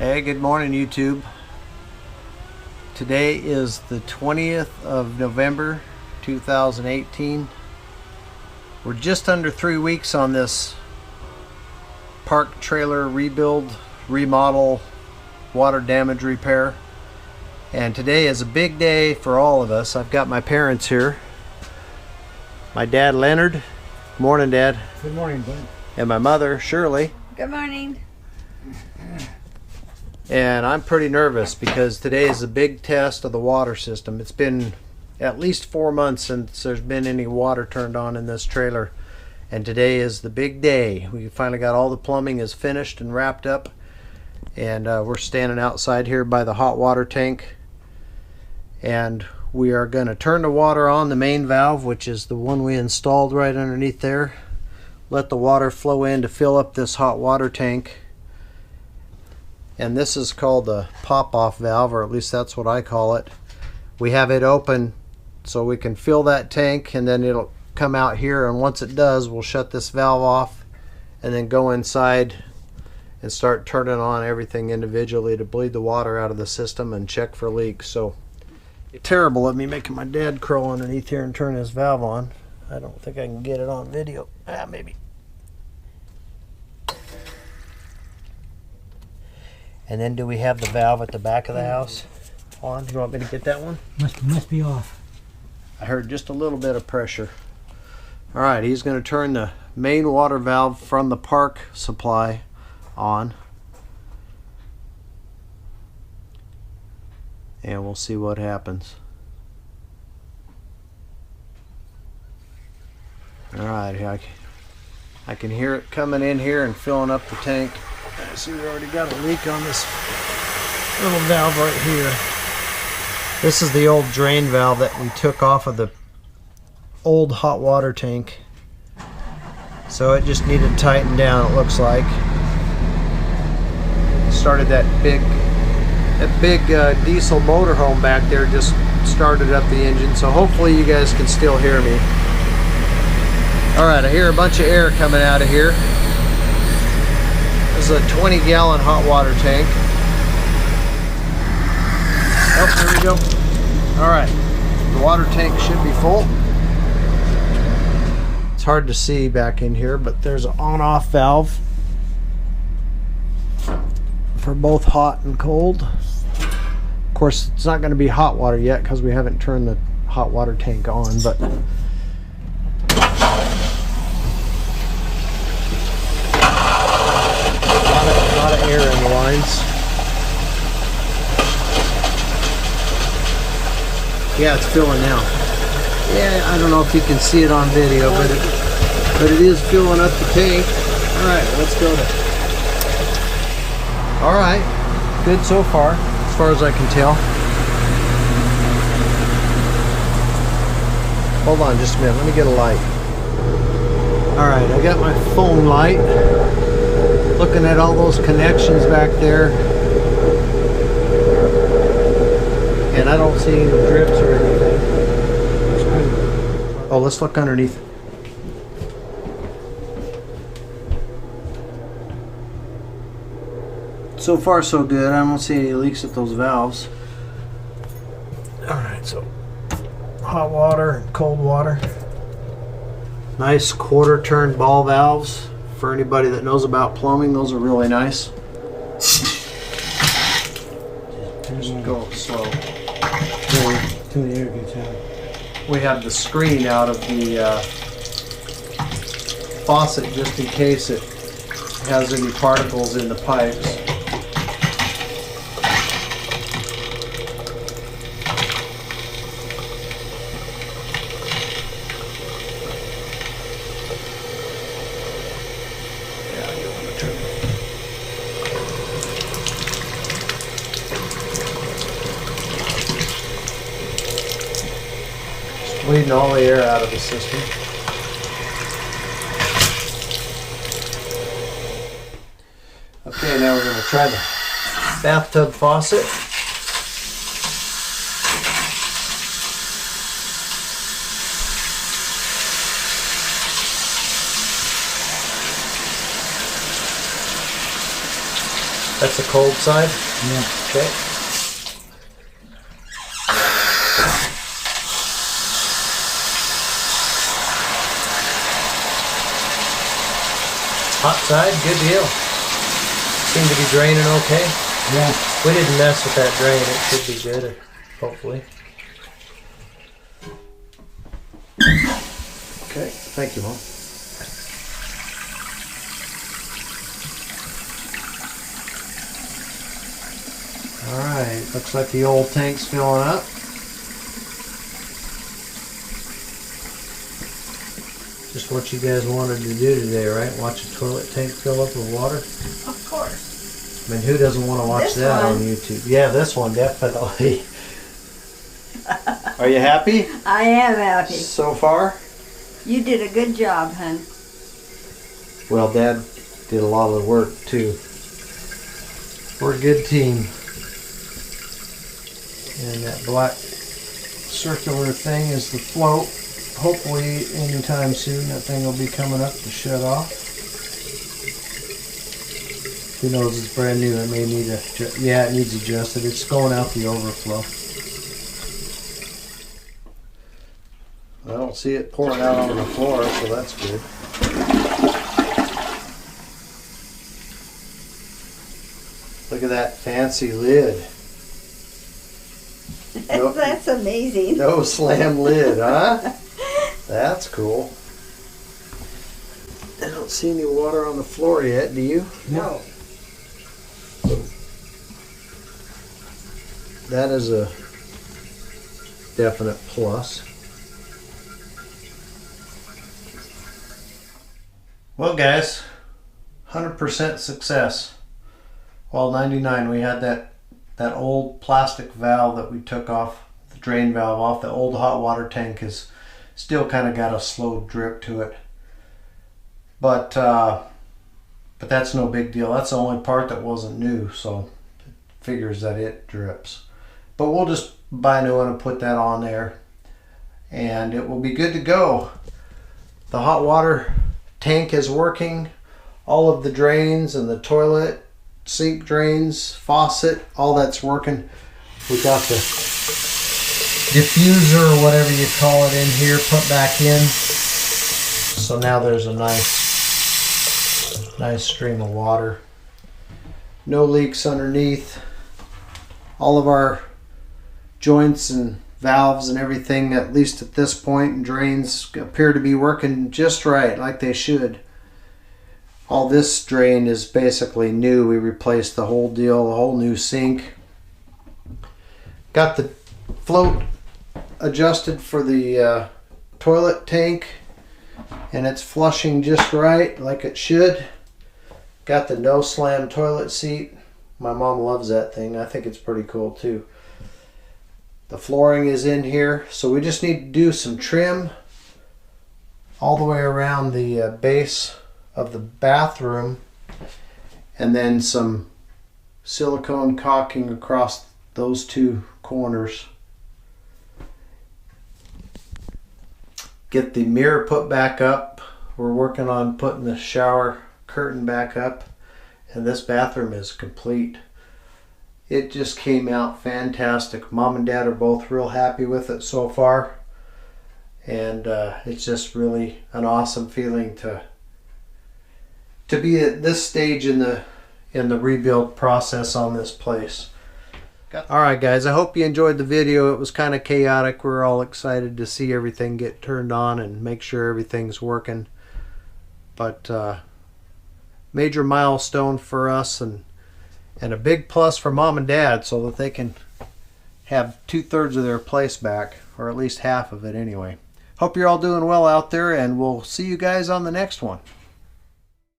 Hey, good morning, YouTube. Today is the 20th of November, 2018. We're just under 3 weeks on this park trailer rebuild, remodel, water damage repair. And today is a big day for all of us. I've got my parents here. My dad, Leonard. Good morning, Dad. Good morning, bud. And my mother, Shirley. Good morning. And I'm pretty nervous because today is a big test of the water system. It's been at least 4 months since there's been any water turned on in this trailer. And today is the big day. We finally got all the plumbing is finished and wrapped up. And we're standing outside here by the hot water tank. And we are going to turn the water on the main valve, which is the one we installed right underneath there. Let the water flow in to fill up this hot water tank. And this is called the pop-off valve, or at least that's what I call it. We have it open so we can fill that tank, and then it'll come out here, and once it does, we'll shut this valve off and then go inside and start turning on everything individually to bleed the water out of the system and check for leaks. So it's terrible of me making my dad crawl underneath here and turn his valve on. I don't think I can get it on video. Maybe. And then do we have the valve at the back of the house on? You want me to get that one? Must be off. I heard just a little bit of pressure. All right, he's going to turn the main water valve from the park supply on. And we'll see what happens. All right, I can hear it coming in here and filling up the tank. I see we already got a leak on this little valve right here. This is the old drain valve that we took off of the old hot water tank. So it just needed tightened down, it looks like. Started that big diesel motorhome back there, just started up the engine. So hopefully you guys can still hear me. Alright, I hear a bunch of air coming out of here. This is a 20-gallon hot water tank. Oh, there we go. Alright, the water tank should be full. It's hard to see back in here, but there's an on-off valve for both hot and cold. Of course, it's not going to be hot water yet because we haven't turned the hot water tank on, but a lot of air in the lines. Yeah, it's filling now. Yeah, I don't know if you can see it on video, but it is filling up the tank. All right, let's go there. All right, good so far as I can tell. Hold on just a minute, let me get a light. All right, I got my phone light. Looking at all those connections back there. And I don't see any drips or anything. Oh, let's look underneath. So far so good. I don't see any leaks at those valves. Alright, so hot water and cold water. Nice quarter turn ball valves. For anybody that knows about plumbing, those are really nice. Just go slow. Till the air gets out. We have the screen out of the faucet just in case it has any particles in the pipes. Bleeding all the air out of the system. Okay, now we're going to try the bathtub faucet. That's the cold side? Yeah. Okay. Hot side, good deal. Seem to be draining okay. Yeah. We didn't mess with that drain. It should be good, hopefully. Okay, thank you, Mom. Alright, looks like the old tank's filling up. Just what you guys wanted to do today, right? Watch a toilet tank fill up with water? Of course. I mean, who doesn't want to watch This that one. on YouTube? Yeah, this one, definitely. Are you happy I am happy. so far? You did a good job, hun. Well, Dad did a lot of the work, too. We're a good team. And that black circular thing is the float. Hopefully, anytime soon, that thing will be coming up to shut off. Who knows, it's brand new. It may need yeah, it needs adjusted. It's going out the overflow. I don't see it pouring out on the floor, so that's good. Look at that fancy lid. Nope. That's amazing. No slam lid, huh? That's cool. I don't see any water on the floor yet, do you? No. That is a definite plus. Well, guys, 100% success. Well, 99, we had that old plastic valve that we took off, the drain valve off. The old hot water tank is still kind of got a slow drip to it. But that's no big deal. That's the only part that wasn't new, so it figures that it drips. But we'll just buy a new one and put that on there, and it will be good to go. The hot water tank is working. All of the drains and the toilet, sink drains, faucet, all that's working. We got the diffuser or whatever you call it in here put back in. So now there's a nice stream of water. No leaks underneath. All of our joints and valves and everything, at least at this point, and drains appear to be working just right, like they should. All this drain is basically new. We replaced the whole deal, the whole new sink. Got the float adjusted for the toilet tank, and it's flushing just right, like it should. Got the no slam toilet seat. My mom loves that thing. I think it's pretty cool too. The flooring is in here, so we just need to do some trim all the way around the base of the bathroom, and then some silicone caulking across those two corners. Get the mirror put back up. We're working on putting the shower curtain back up, and this bathroom is complete. It just came out fantastic. Mom and Dad are both real happy with it so far, and it's just really an awesome feeling to be at this stage in the rebuild process on this place. Alright guys, I hope you enjoyed the video. It was kind of chaotic. We're all excited to see everything get turned on and make sure everything's working. But major milestone for us, and a big plus for Mom and Dad, so that they can have 2/3 of their place back, or at least half of it anyway. Hope you're all doing well out there, and we'll see you guys on the next one.